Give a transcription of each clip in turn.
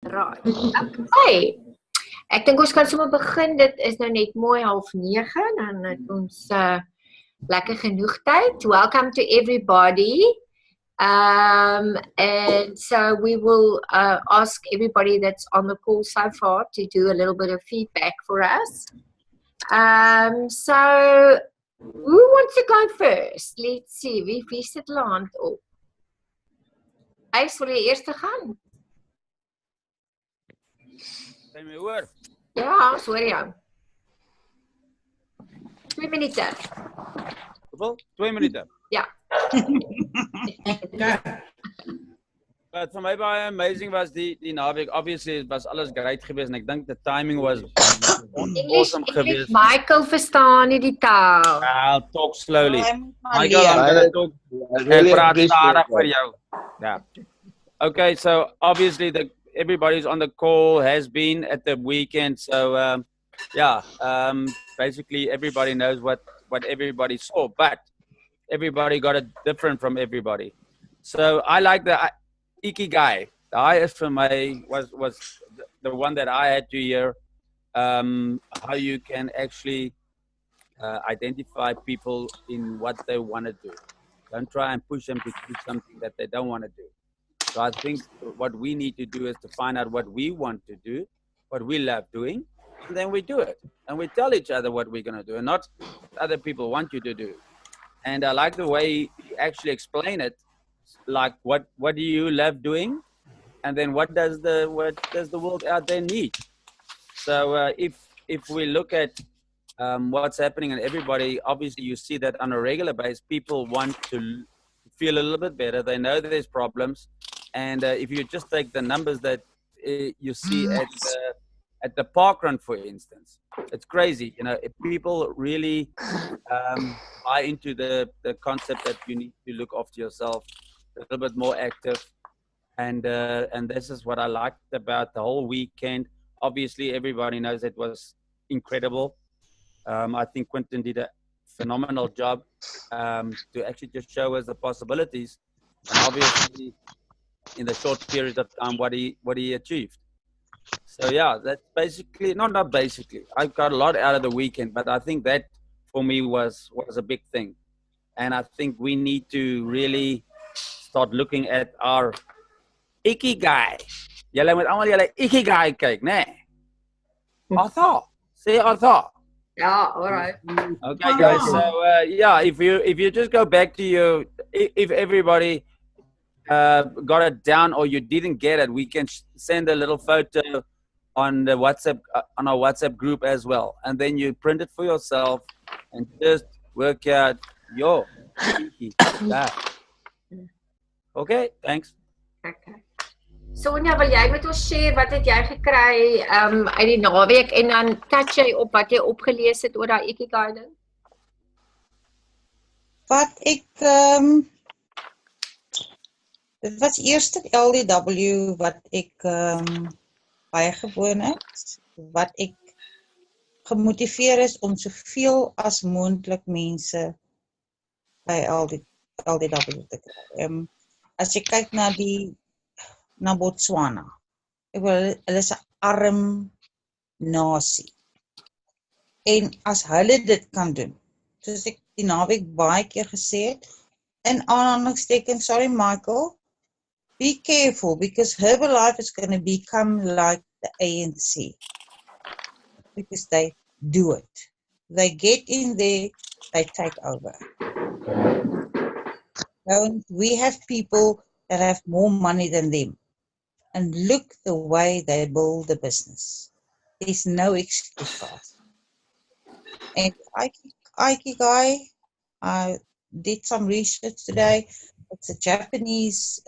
Right. Okay. Ek dink ons kan sommer begin. Dit is nou net mooi 8:30 dan het ons lekker genoeg tyd. Welcome to everybody. And so we will ask everybody that's on the call so far to do a little bit of feedback for us. So who wants to go first? Let's see. Wie sit land op? Eis, wil jy eers gaan? Kan jy my hoor? Ja, sorry jou. 2 minute. Hoeveel? 2 minute? Ja. Wat vir my baie amazing was die naweek. Obviously was alles great geweest en ek dink the timing was awesome geweest. Michael verstaan nie die taal. I'll talk slowly. Michael, I'm gonna talk. Ek praat stadig vir jou. Yeah. Okay, so obviously everybody's on the call has been at the weekend. So basically everybody knows what everybody saw, but everybody got it different from everybody. So I like the Ikigai. The highest for me was the one that I had to hear. How you can actually identify people in what they want to do. Don't try and push them to do something that they don't want to do. So I think what we need to do is to find out what we want to do, what we love doing, and then we do it. And we tell each other what we're going to do and not what other people want you to do. And I like the way you actually explain it, like what do you love doing, and then what does the world out there need. So if we look at what's happening and everybody, obviously you see that on a regular basis, people want to feel a little bit better. They know there's problems. And if you just take the numbers that you see at the park run, for instance, it's crazy. You know, if people really buy into the concept that you need to look after yourself, a little bit more active. And this is what I liked about the whole weekend. Obviously, everybody knows it was incredible. I think Quentin did a phenomenal job to actually just show us the possibilities. And obviously, in the short period of time, what he achieved. So yeah, that's basically not basically. I got a lot out of the weekend, but I think that for me was a big thing. And I think we need to really start looking at our Ikigai. Julle moet almal julle Ikigai kyk, né? Arthur. Say Arthur. Yeah, all right. Okay, guys. So if you just go back to if everybody got it down or you didn't get it, we can send a little photo on the WhatsApp on our WhatsApp group as well, and then you print it for yourself and just work out your that. Okay, thanks. Okay. Sonja, wil jy met ons share wat het jy gekry uit die naweek en dan touch jy op wat jy opgelees het oor daai Ikigai ding? Wat ek dit was eerste LDW wat ek bygewoon het, wat ek gemotiveer is om soveel as moontlik mense by LDW te kry. As jy kyk na Botswana, hulle is 'n arm nasie. En as hulle dit kan doen, soos ek die naweek baie keer gesê het, in aanhalingstekens, sorry Michael, be careful because Herbalife is going to become like the ANC because they do it. They get in there, they take over. And we have people that have more money than them. And look the way they build the business. There's no excuse for us. And Ikigai, I did some research today. It's a Japanese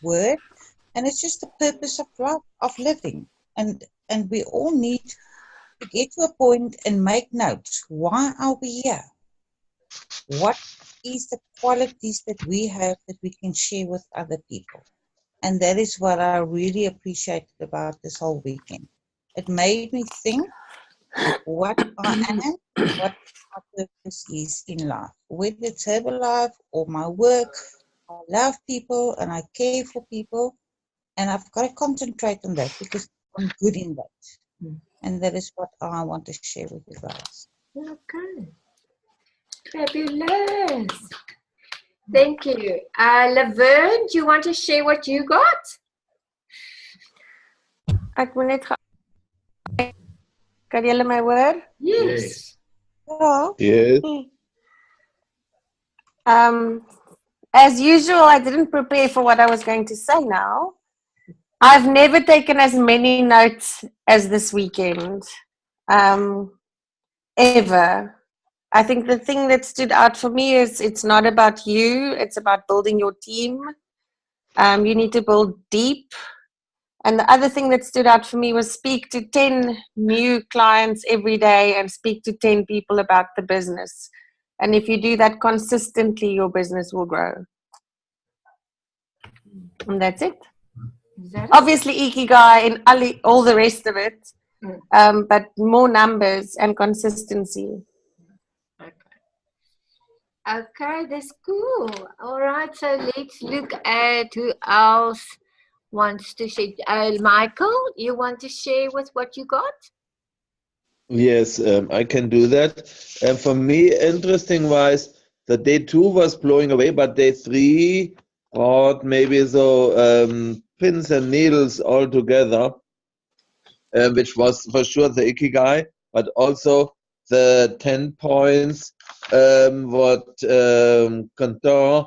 word, and it's just the purpose of life, of living. And we all need to get to a point and make notes. Why are we here? What is the qualities that we have that we can share with other people? And that is what I really appreciated about this whole weekend. It made me think what I am, what my purpose is in life. Whether it's Herbalife or my work, I love people and I care for people. And I've got to concentrate on that because I'm good in that. And that is what I want to share with you guys. Okay. Fabulous. Thank you. Laverne, do you want to share what you got? Ek moet net kan julle my hoor? Yes. Ja. Yes. As usual, I didn't prepare for what I was going to say now. I've never taken as many notes as this weekend. Ever. I think the thing that stood out for me is it's not about you, it's about building your team. You need to build deep. And the other thing that stood out for me was speak to 10 new clients every day and speak to 10 people about the business. And if you do that consistently, your business will grow. And that's it. Obviously, Ikigai and all the rest of it, but more numbers and consistency. Okay, that's cool. All right, so let's look at who else wants to share. Michael, you want to share with what you got? Yes, I can do that. And for me, interesting wise, the day 2 was blowing away, but day 3 brought maybe pins and needles all together, which was for sure the Ikigai, but also the 10 points, what Cantor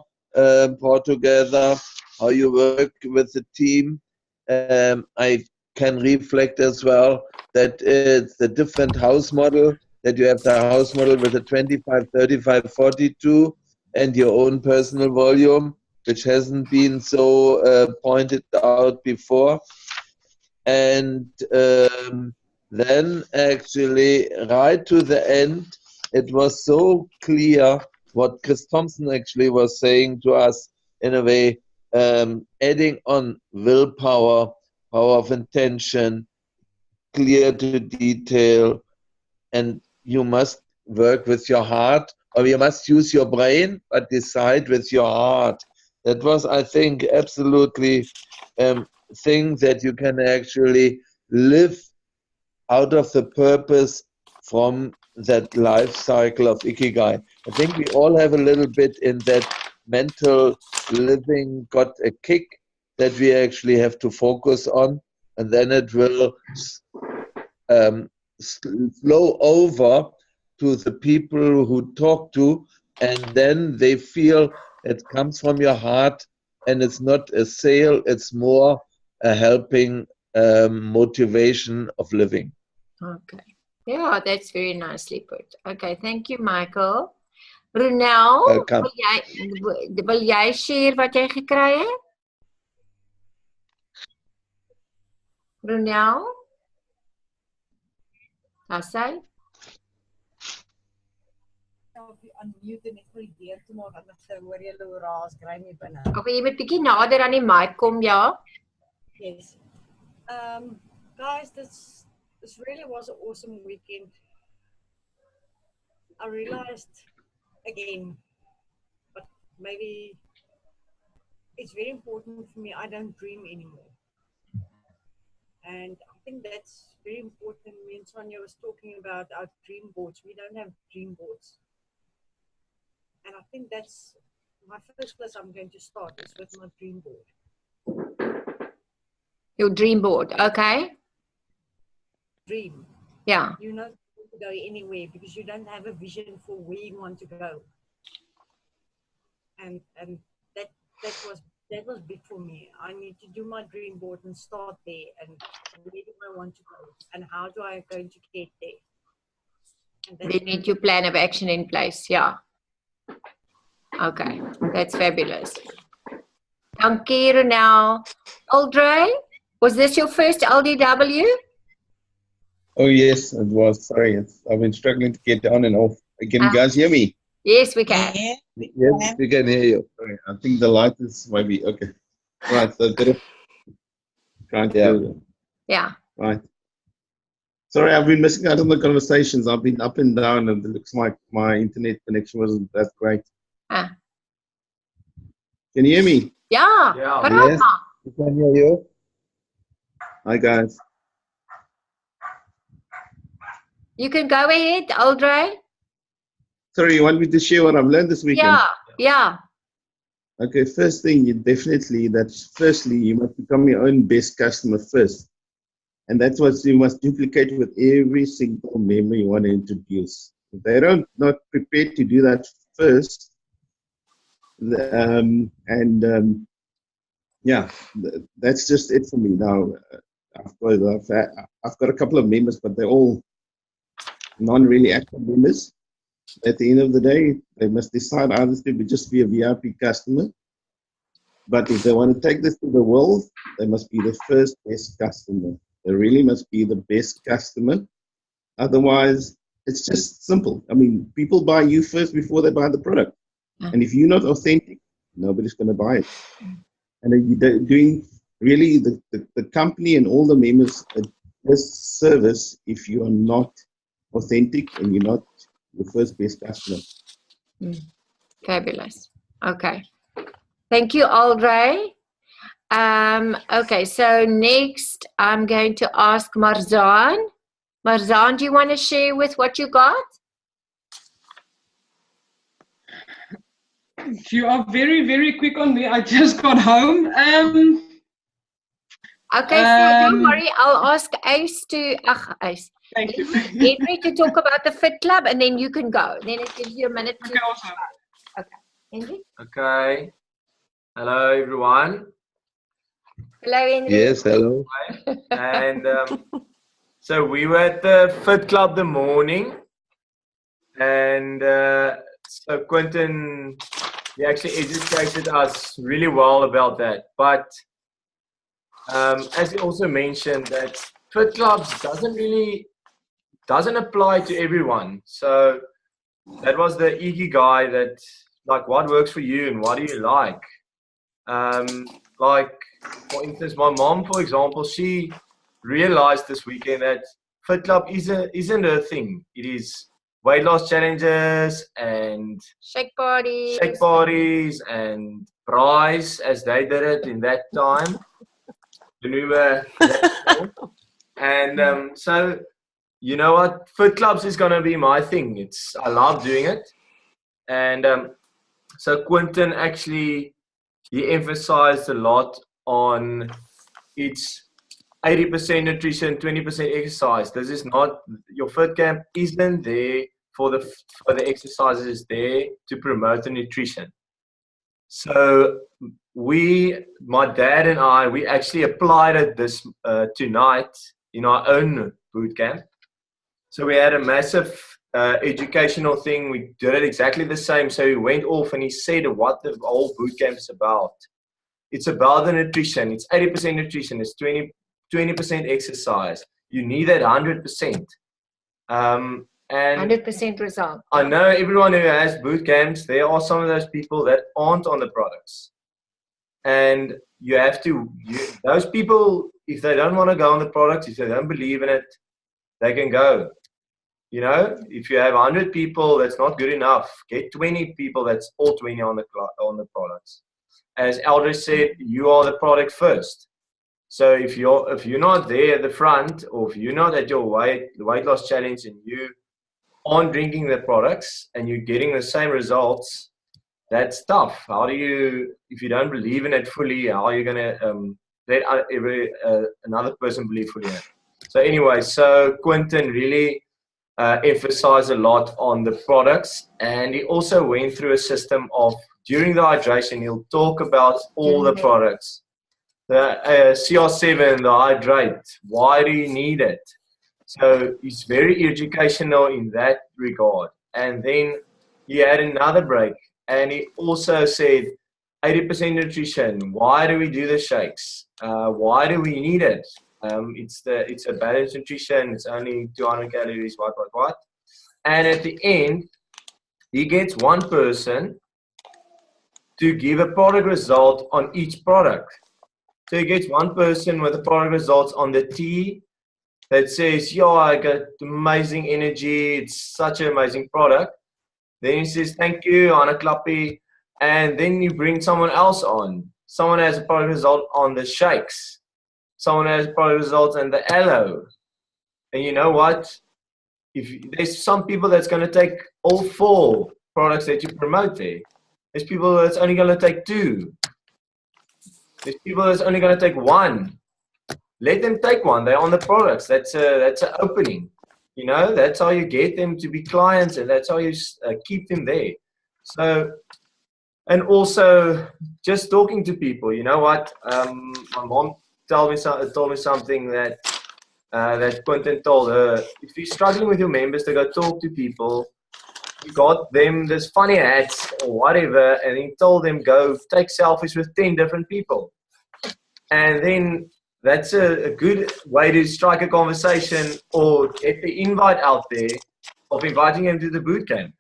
brought together, how you work with the team. I can reflect as well that it's the different house model, that you have the house model with the 25, 35, 42 and your own personal volume, which hasn't been so pointed out before. And then actually right to the end, it was so clear what Chris Thompson actually was saying to us in a way, adding on willpower, power of intention, clear to detail, and you must work with your heart, or you must use your brain, but decide with your heart. That was, I think, absolutely thing that you can actually live out of the purpose from that life cycle of Ikigai. I think we all have a little bit in that mental living got a kick that we actually have to focus on, and then it will flow over to the people who talk to, and then they feel it comes from your heart, and it's not a sale, it's more a helping motivation of living. Okay. Yeah, that's very nicely put. Okay, thank you, Michael. Ronel, Welcome. wil jy share wat jy gekry het? Ronel? Daar sy? Unmute net vir die deur toe maak, anders hoor jy hoe raas kry my binne. Okay, jy moet bietjie nader aan die mic kom, ja. Yes. Guys, this really was an awesome weekend. I realized again, but maybe it's very important for me, I don't dream anymore. And I think that's very important. Me and Sonia was talking about our dream boards. We don't have dream boards. And I think that's my first place I'm going to start is with my dream board. Your dream board, okay. Dream. Yeah. You know, to go anywhere because you don't have a vision for where you want to go. And that was big for me. I need to do my dream board and start there, and where do I want to go and how do I going to get there? And We need your plan of action in place, yeah. Okay, that's fabulous. Dankie, Ronel. Aldray, was this your first LDW? Oh yes, it was. Sorry, I've been struggling to get on and off. Can you guys hear me? Yes, we can. Yeah. Yes, we can hear you. Sorry, I think the light is maybe okay. Right, so trying to do that. Yeah. Right. Sorry, I've been missing out on the conversations. I've been up and down, and it looks like my internet connection wasn't that great. Ah. Can you hear me? Yeah. Yes, we can hear you. Hi guys. You can go ahead, Aldray. Sorry, you want me to share what I've learned this weekend? Yeah. Okay, first thing, firstly, you must become your own best customer first. And that's what you must duplicate with every single member you want to introduce. If they don't not prepared to do that first, that's just it for me. Now, I've got a couple of members, but they're all non-really active members. At the end of the day, they must decide either to just be a VIP customer. But if they want to take this to the world, they must be the first best customer. They really must be the best customer. Otherwise, it's just simple. I mean, people buy you first before they buy the product. And if you're not authentic, nobody's going to buy it. And you're doing really the company and all the members a disservice if you are not authentic and you're not the first best customer. Fabulous. Okay. Thank you, Aldray. Okay, so next I'm going to ask Marzan. Marzan, do you want to share with what you got? You are very, very quick on me. I just got home. Okay, so don't worry. I'll ask Ace to, Ace. Thank you. Henry to talk about the Fit Club, and then you can go. Then it gives you a minute to. Okay, awesome. Okay, Henry. Okay. Hello, everyone. Hello, Henry. Yes, hello. And so we were at the Fit Club the morning, and so Quentin, he actually educated us really well about that. But as he also mentioned, that Fit Clubs doesn't apply to everyone. So that was the ikigai, that like what works for you and what do you like. Like for instance, my mom, for example, she realized this weekend that Fit Club isn't her thing. It is weight loss challenges and Shake parties and braais, as they did it in that time. And so you know what, Fit Clubs is gonna be my thing. I love doing it. And so Quentin actually, he emphasized a lot on it's 80% nutrition, 20% exercise. This is not, your Fit Camp isn't there for the exercises, is there to promote the nutrition. So my dad and I, we actually applied it this tonight in our own boot camp. So we had a massive educational thing. We did it exactly the same. So he went off and he said what the whole boot camp is about. It's about the nutrition. It's 80% nutrition. It's 20% exercise. You need that 100%. And 100% result. I know everyone who has boot camps, there are some of those people that aren't on the products. And you have to, those people, if they don't want to go on the products, if they don't believe in it, they can go. You know, if you have 100 people, that's not good enough. Get 20 people, that's all 20 on the products. As Aldray said, you are the product first. So if you're not there at the front, or if you're not at your weight loss challenge and you aren't drinking the products and you're getting the same results, that's tough. How do you, if you don't believe in it fully, how are you going to let another person believe fully in it? So anyway, so Quentin really emphasized a lot on the products, and he also went through a system of, during the hydration, he'll talk about all the products. The CR7, the hydrate, why do you need it? So it's very educational in that regard. And then he had another break, and he also said 80% nutrition. Why do we do the shakes? Why do we need it? It's a balanced nutrition. It's only 200 calories, what. And at the end, he gets one person to give a product result on each product. So he gets one person with the product results on the tea that says, yo, I got amazing energy. It's such an amazing product. Then he says, thank you, Anna Klappie. And then you bring someone else on. Someone has a product result on the shakes. someone has product results and the aloe. And you know what? If there's some people that's going to take all 4 products that you promote there. There's people that's only going to take 2. There's people that's only going to take 1. Let them take 1. They're on the products. That's an opening. You know, that's how you get them to be clients, and that's how you keep them there. So, and also just talking to people. You know what? My mom told me something that that Quentin told her. If you're struggling with your members to go talk to people, you got them this funny hats or whatever, and he told them go take selfies with 10 different people, and then that's a good way to strike a conversation or get the invite out there of inviting him to the boot camp.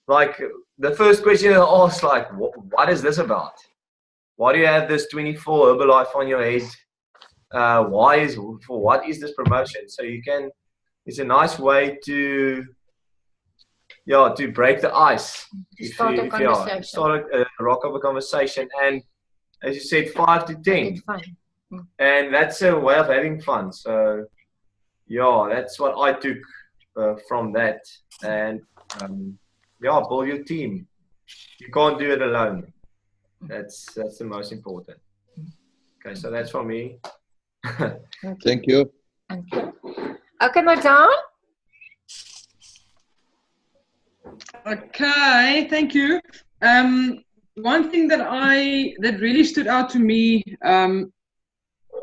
Like the first question I ask, like, what is this about? Why do you have this 24 Herbalife on your head? For what is this promotion? So you can, it's a nice way to break the ice. Start a conversation. Start a rock of a conversation. And as you said, 5 to 10. And that's a way of having fun. So, yeah, that's what I took from that. And, build your team. You can't do it alone. That's the most important. Okay, so that's from me. Thank you. Okay, Madame. Okay, thank you. One thing that really stood out to me,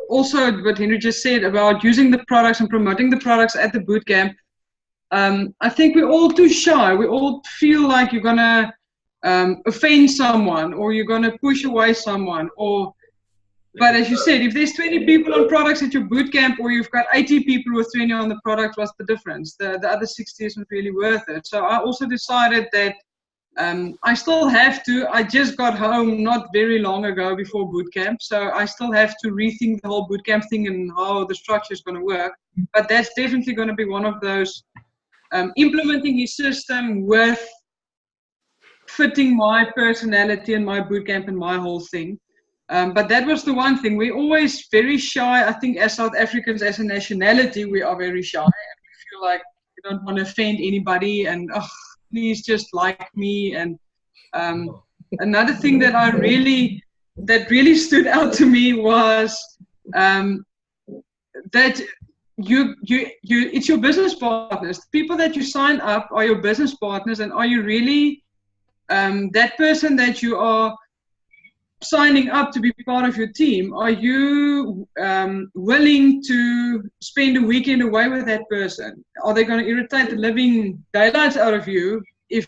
also what Henry just said about using the products and promoting the products at the boot camp. I think we're all too shy. We all feel like you're gonna offend someone, or you're gonna push away someone, but as you said, if there's 20 people on products at your boot camp, or you've got 80 people with 20 on the product, what's the difference? The other 60 isn't really worth it. So I also decided that I still have to. I just got home not very long ago before boot camp, so I still have to rethink the whole boot camp thing and how the structure is going to work. But that's definitely going to be one of those, implementing his system with fitting my personality and my boot camp and my whole thing. But that was the one thing. We're always very shy. I think as South Africans, as a nationality, we are very shy. And we feel like we don't want to offend anybody, and please just like me. And another thing that really stood out to me was that it's your business partners. The people that you sign up are your business partners, and are you really that person that you are signing up to be part of your team? Are you willing to spend a weekend away with that person? Are they going to irritate the living daylights out of you? If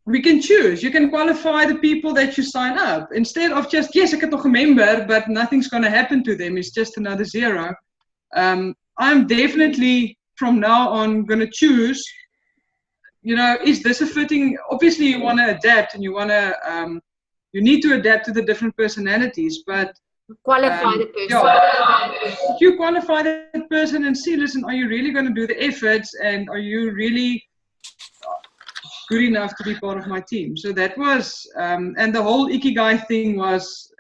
we can choose, you can qualify the people that you sign up instead of just, yes, I can nog a member, but nothing's going to happen to them. It's just another 0. I'm definitely from now on going to choose, is this a fitting? Obviously, you want to adapt, and you need to adapt to the different personalities. But qualify the person. If you qualify that person and see, listen, are you really going to do the efforts, and are you really good enough to be part of my team? So that was, and the whole Ikigai thing was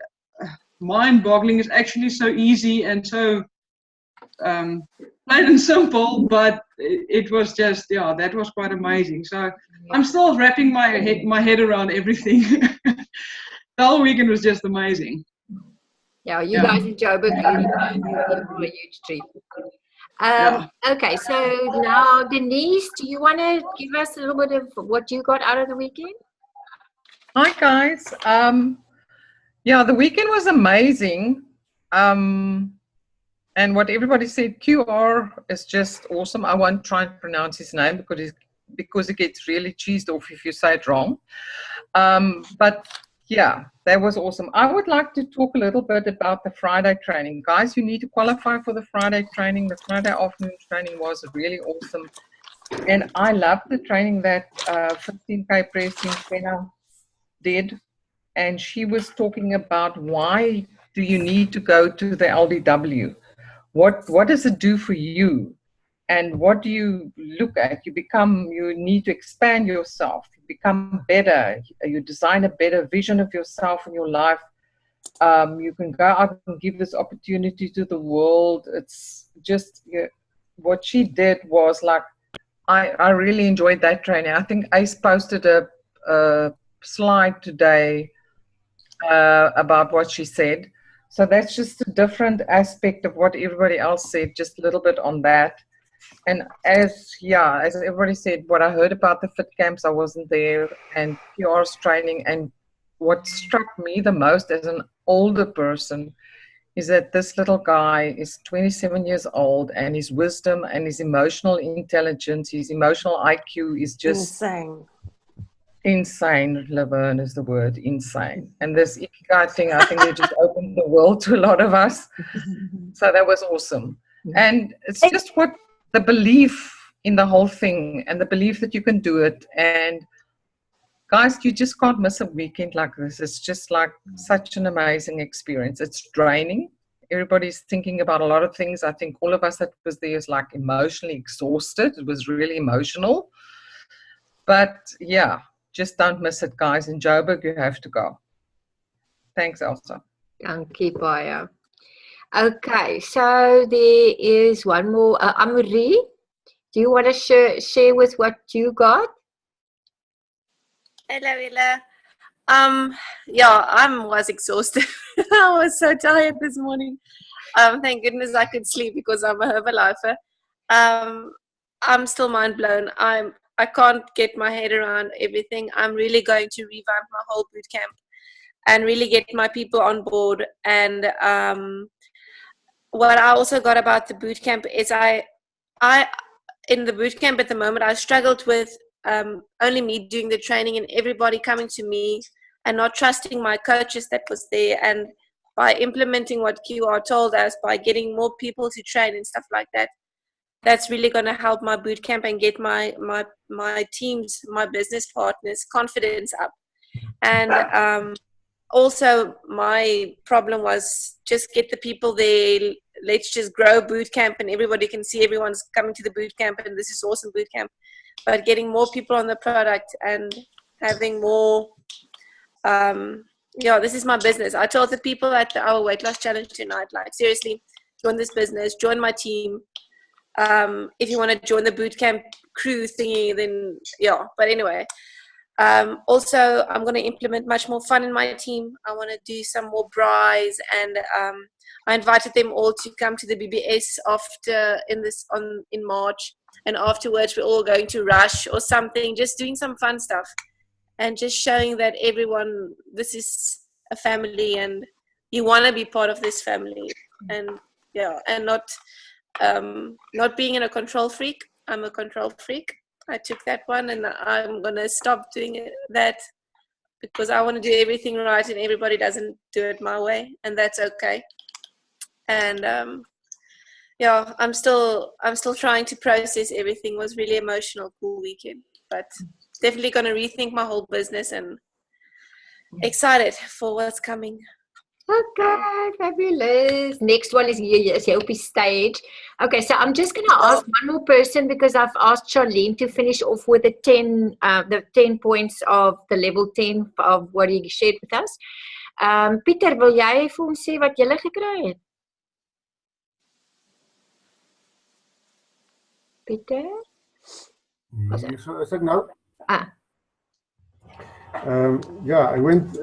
mind-boggling. It's actually so easy and so plain and simple, but it was just, that was quite amazing. So I'm still wrapping my head around everything. The whole weekend was just amazing. Yeah, you guys in Joburg are a huge treat. Okay, so now Denise, do you want to give us a little bit of what you got out of the weekend? Hi guys. The weekend was amazing. And what everybody said, QR is just awesome. I won't try and pronounce his name because it gets really cheesed off if you say it wrong. But yeah, that was awesome. I would like to talk a little bit about the Friday training. Guys, you need to qualify for the Friday training. The Friday afternoon training was really awesome. And I loved the training that 15K Pressing Fena did. And she was talking about why do you need to go to the LDW? What does it do for you? And what do you look at? You need to expand yourself, you become better, you design a better vision of yourself and your life. You can go out and give this opportunity to the world. It's just what she did was like, I really enjoyed that training. I think Ace posted a slide today about what she said. So that's just a different aspect of what everybody else said, just a little bit on that. And as everybody said, what I heard about the fit camps, I wasn't there, and PR's training. And what struck me the most as an older person is that this little guy is 27 years old, and his wisdom and his emotional intelligence, his emotional IQ is just insane. Laverne is the word, insane. And this Ikigai thing, I think it just opened the world to a lot of us. So that was awesome. And it's just what the belief in the whole thing, and the belief that you can do it. And guys, you just can't miss a weekend like this. It's just like such an amazing experience. It's draining. Everybody's thinking about a lot of things. I think all of us that was there is like emotionally exhausted. It was really emotional. But yeah, just don't miss it, guys. In Joburg, you have to go. Thanks, Elsa. Dankie baie. Okay, so there is one more. Amourie, do you want to share with what you got? Hello, Ella. Yeah, I was exhausted. I was so tired this morning. Thank goodness I could sleep because I'm a Herbalifer. I'm still mind blown. I can't get my head around everything. I'm really going to revamp my whole boot camp and really get my people on board. And what I also got about the boot camp is I in the boot camp at the moment, I struggled with only me doing the training and everybody coming to me and not trusting my coaches that was there. And by implementing what QR told us, by getting more people to train and stuff like that, that's really going to help my boot camp and get my teams, my business partners' confidence up. And also my problem was just get the people there. Let's just grow boot camp and everybody can see everyone's coming to the boot camp and this is awesome boot camp. But getting more people on the product and having more, this is my business. I told the people at our weight loss challenge tonight, like seriously, join this business, join my team. If you want to join the bootcamp crew thingy, then yeah. But anyway, also I'm going to implement much more fun in my team. I want to do some more braais, and I invited them all to come to the BBS after in March, and afterwards we're all going to Rush or something, just doing some fun stuff and just showing that everyone, this is a family and you want to be part of this family, and yeah, and not being in a control freak. I'm a control freak. I took that one and I'm going to stop doing that because I want to do everything right and everybody doesn't do it my way, and that's okay. And I'm still trying to process everything. It was really emotional, cool weekend, but definitely going to rethink my whole business and excited for what's coming. Okay, fabulous. Next one is here op die stage. Okay, so I'm just going to ask one more person because I've asked Charlene to finish off with the 10 points of the level 10 of what he shared with us. Pieter, wil jy vir ons sê wat jy gekry het? Pieter? Is ek nou? I went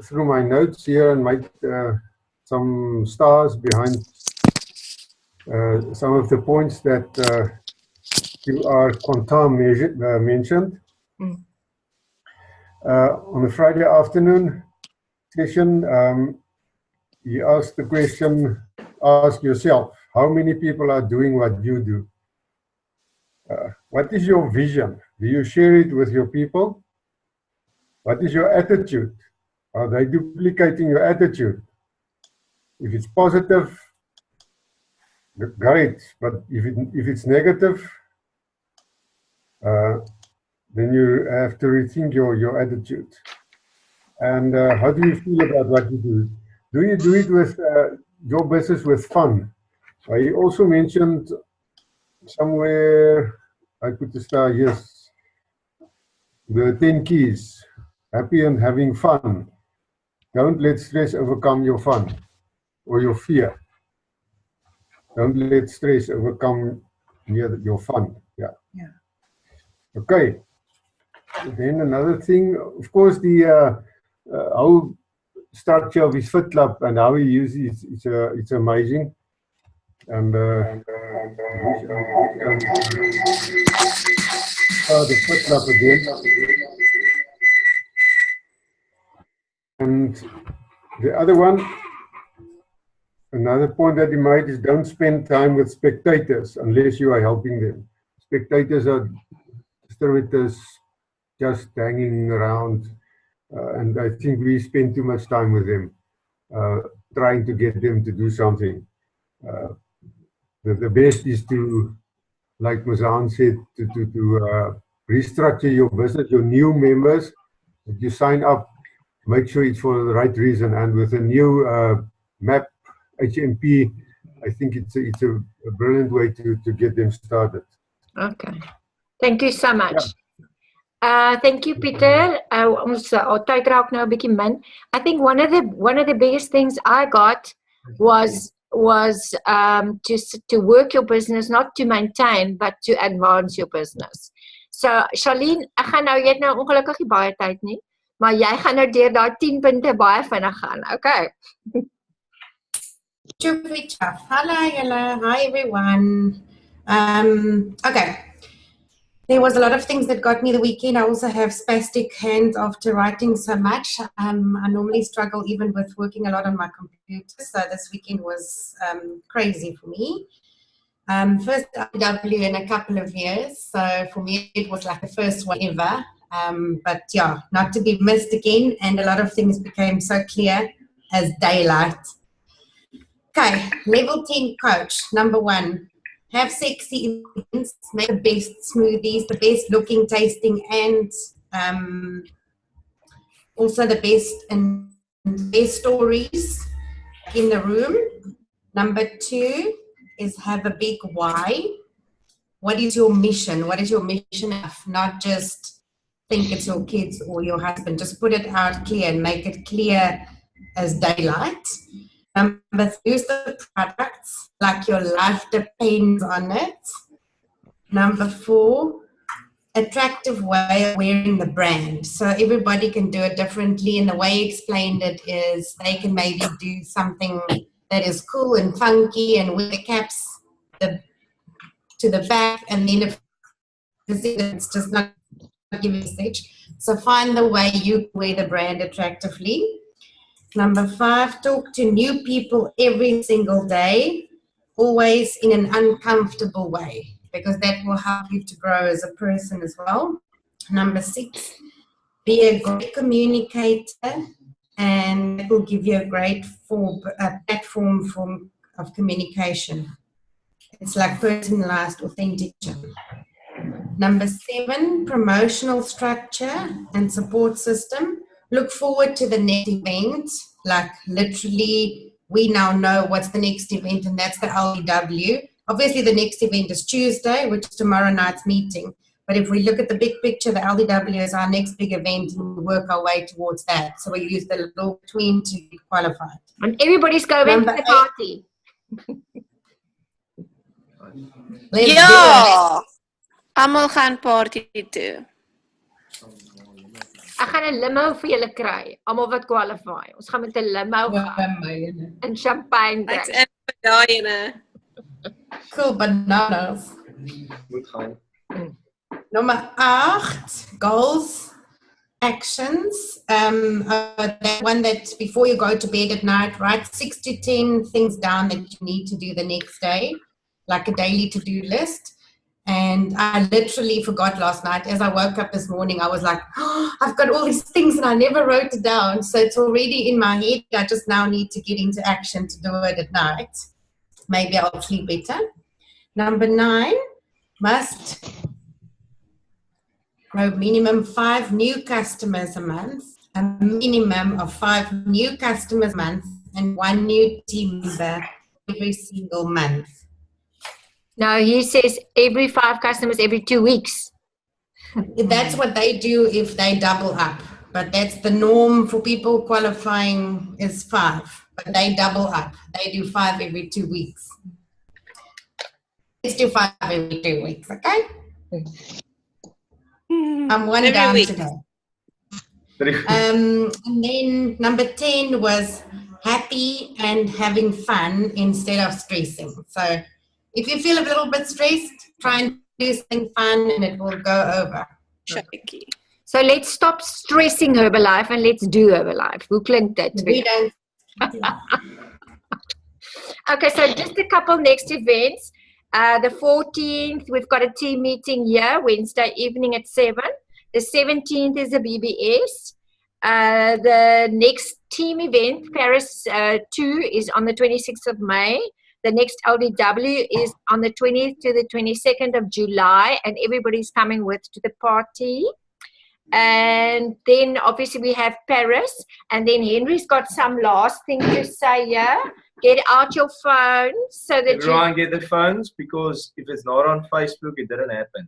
through my notes here and made some stars behind some of the points that QR Quantam mentioned. On a Friday afternoon session, he asked the question, ask yourself, how many people are doing what you do? What is your vision? Do you share it with your people? What is your attitude? Are they duplicating your attitude? If it's positive, great. But if it's negative, then you have to rethink your attitude. And how do you feel about what you do? Do you do it with your business with fun? He also mentioned somewhere, I put the star, yes, the 10 keys. Happy and having fun. Don't let stress overcome your fun or your fear. Don't let stress overcome your fun. Yeah. Yeah. Okay. Then another thing, of course, the whole structure of his Fit Club and how he uses it's amazing. And the Fit Club again. And the other one, another point that he made is don't spend time with spectators unless you are helping them. Spectators are distributors just hanging around, and I think we spend too much time with them, trying to get them to do something. The best is to, like Mazan said, to restructure your business, your new members. If you sign up, make sure it's for the right reason. And with a new MAP HMP, I think it's a brilliant way to get them started. Okay. Thank you so much. Thank you, Peter. Ons tyd raak nou 'n bietjie min. I think one of the biggest things I got was to work your business, not to maintain, but to advance your business. So, Charlene, ek gaan nou, jy het nou ongelukkig nie baie tyd nie, maar jy gaan nou deur daai 10 punte baie vinnig gaan, okay? Hello, hi everyone. Okay. There was a lot of things that got me the weekend. I also have spastic hands after writing so much. I normally struggle even with working a lot on my computer, so this weekend was crazy for me. First IW in a couple of years, so for me it was like the first one ever. But yeah, not to be missed again, and a lot of things became so clear as daylight. Okay, level 10 coach, number 1. Have sexy events, make the best smoothies, the best looking, tasting, and also the best stories in the room. Number 2 is have a big why. What is your mission? What is your mission? Not just think it's your kids or your husband. Just put it out clear and make it clear as daylight. Number 3 is the products, like your life depends on it. Number 4, attractive way of wearing the brand. So everybody can do it differently, and the way he explained it is they can maybe do something that is cool and funky and with the caps to the back, and then if it's just not giving a message. So find the way you wear the brand attractively. Number 5, talk to new people every single day, always in an uncomfortable way, because that will help you to grow as a person as well. Number 6, be a great communicator, and it will give you a great platform of communication. It's like personalized, authentic. Number 7, promotional structure and support system. Look forward to the next event, like literally we now know what's the next event, and that's the LDW. Obviously the next event is Tuesday, which is tomorrow night's meeting. But if we look at the big picture, the LDW is our next big event, and we work our way towards that. So we use the little between to get qualified. And everybody's going to the party. Ja, almal gaan party toe. Ek gaan 'n limo vir julle kry, almal wat qualify. Ons gaan met 'n limo gaan en champagne drink. Ek's in vir daai ene. Cool bananas. Moet gaan. Number 8, goals, actions. That one that before you go to bed at night, write 6 to 10 things down that you need to do the next day, like a daily to-do list. And I literally forgot last night. As I woke up this morning, I was like, oh, I've got all these things and I never wrote it down. So it's already in my head. I just now need to get into action to do it at night. Maybe I'll sleep better. Number 9, must grow minimum 5 new customers a month, a minimum of 5 new customers a month, and 1 new team member every single month. No, he says every 5 customers every 2 weeks. That's what they do if they double up. but that's the norm for people qualifying is 5. But they double up. They do 5 every 2 weeks. Let's do 5 every 2 weeks, okay? I'm one Every down week. today. And then number 10 was happy and having fun instead of stressing. So if you feel a little bit stressed, try and do something fun and it will go over. Shaky. So let's stop stressing Herbalife and let's do Herbalife. Hoe klink dit? We don't. Okay, so just a couple next events. The 14th, we've got a team meeting here, Wednesday evening at 7. The 17th is a BBS. The next team event, Paris 2, is on the 26th of May. The next LDW is on the 20th to the 22nd of July, and everybody's coming with to the party. And then obviously we have Paris, and then Henry's got some last thing to say here. Get out your phones so that Everyone get the phones, because if it's not on Facebook, it didn't happen.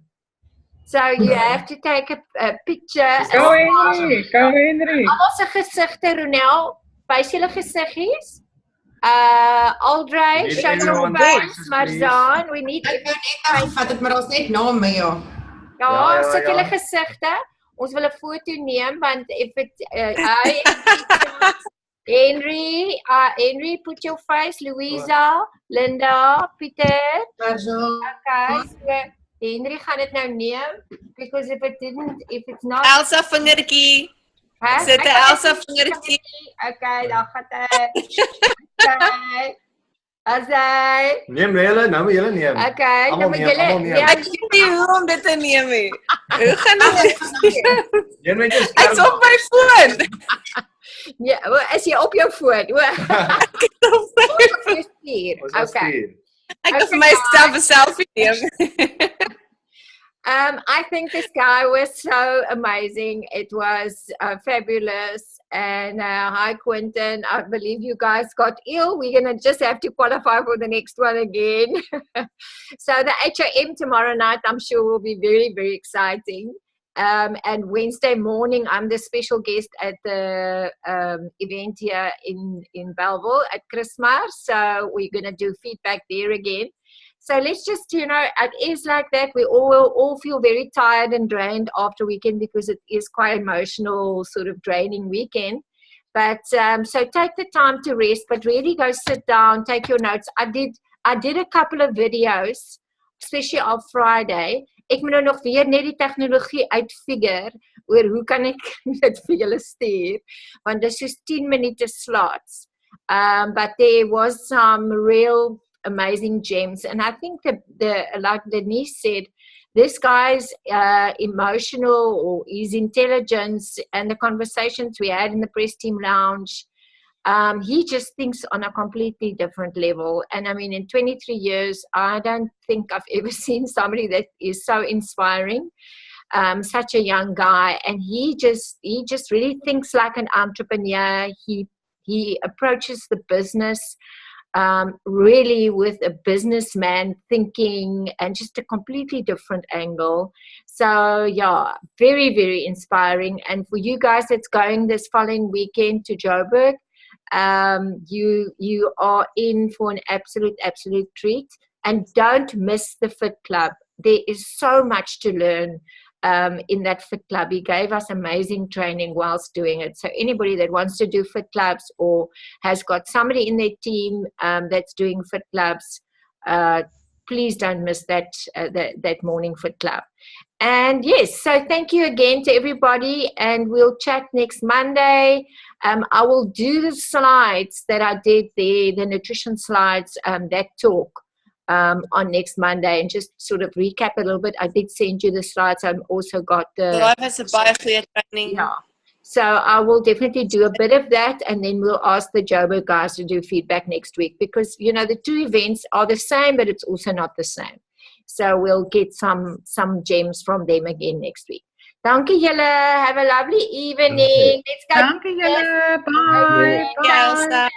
So you have to take a picture. Go Henry, go Henry. Almal se gesigte, Ronel, wys julle gesiggies. Aldrey, Need show your everyone face, faces, Marzaan. We need Ek wou net afvat het, maar ons net name, ja. Ja, Ja, sit julle ja. gesigte. Ons wil 'n foto neem want if it Henry, put your face. Louisa, Linda, Pieter. Okay, so Henry gaan dit nou neem because if it's not. Elsa vingertjie. Hè? Sit 'n Elsa vingertjie. Okay, dan gaan dit. Okay. Asai. Neem julle, nou moet julle neem. Okay, nou Almal moet neem, julle almal neem. Ek weet nie hoe om dit te neem nie. Hoe gaan dit? Jy met jou Ek's op my foon. Ja, is jy op jou foon? Ek is op my foon. Okay. Ek het vir myself 'n selfie neem. I think this guy was so amazing. It was fabulous. And hi, Quentin. I believe you guys got ill. We're going to just have to qualify for the next one again. So the HOM tomorrow night, I'm sure, will be very, very exciting. And Wednesday morning, I'm the special guest at the event here in Belleville at Christmas. So we're going to do feedback there again. So let's just, it is like that. We all feel very tired and drained after weekend because it is quite emotional, sort of draining weekend. But so take the time to rest, but really go sit down, take your notes. I did a couple of videos, especially on Friday. Ek moet nou nog weer net die tegnologie uitfigure oor hoe kan ek dit vir julle stuur, want dis soos 10 minute slots. But there was some real amazing gems, and I think like Denise said, this guy's emotional or his intelligence and the conversations we had in the press team lounge, he just thinks on a completely different level. And I mean, in 23 years, I don't think I've ever seen somebody that is so inspiring. Such a young guy, and he just really thinks like an entrepreneur. He approaches the business really with a businessman thinking and just a completely different angle. So yeah, very, very inspiring. And for you guys that's going this following weekend to Joburg, you are in for an absolute treat. And don't miss the Fit Club. There is so much to learn in that Fit Club. He gave us amazing training whilst doing it. So anybody that wants to do Fit Clubs or has got somebody in their team that's doing Fit Clubs, please don't miss that morning Fit Club. And yes, so thank you again to everybody, and we'll chat next Monday. I will do the slides that I did there, the nutrition slides, that talk on next Monday, and just sort of recap a little bit. I did send you the slides. I've also got the Live has a baie goeie training. Yeah. So I will definitely do a bit of that, and then we'll ask the Joburg guys to do feedback next week, because the two events are the same, but it's also not the same. So we'll get some gems from them again next week. Dankie julle. Have a lovely evening. Let's go. Dankie julle. Bye. Bye.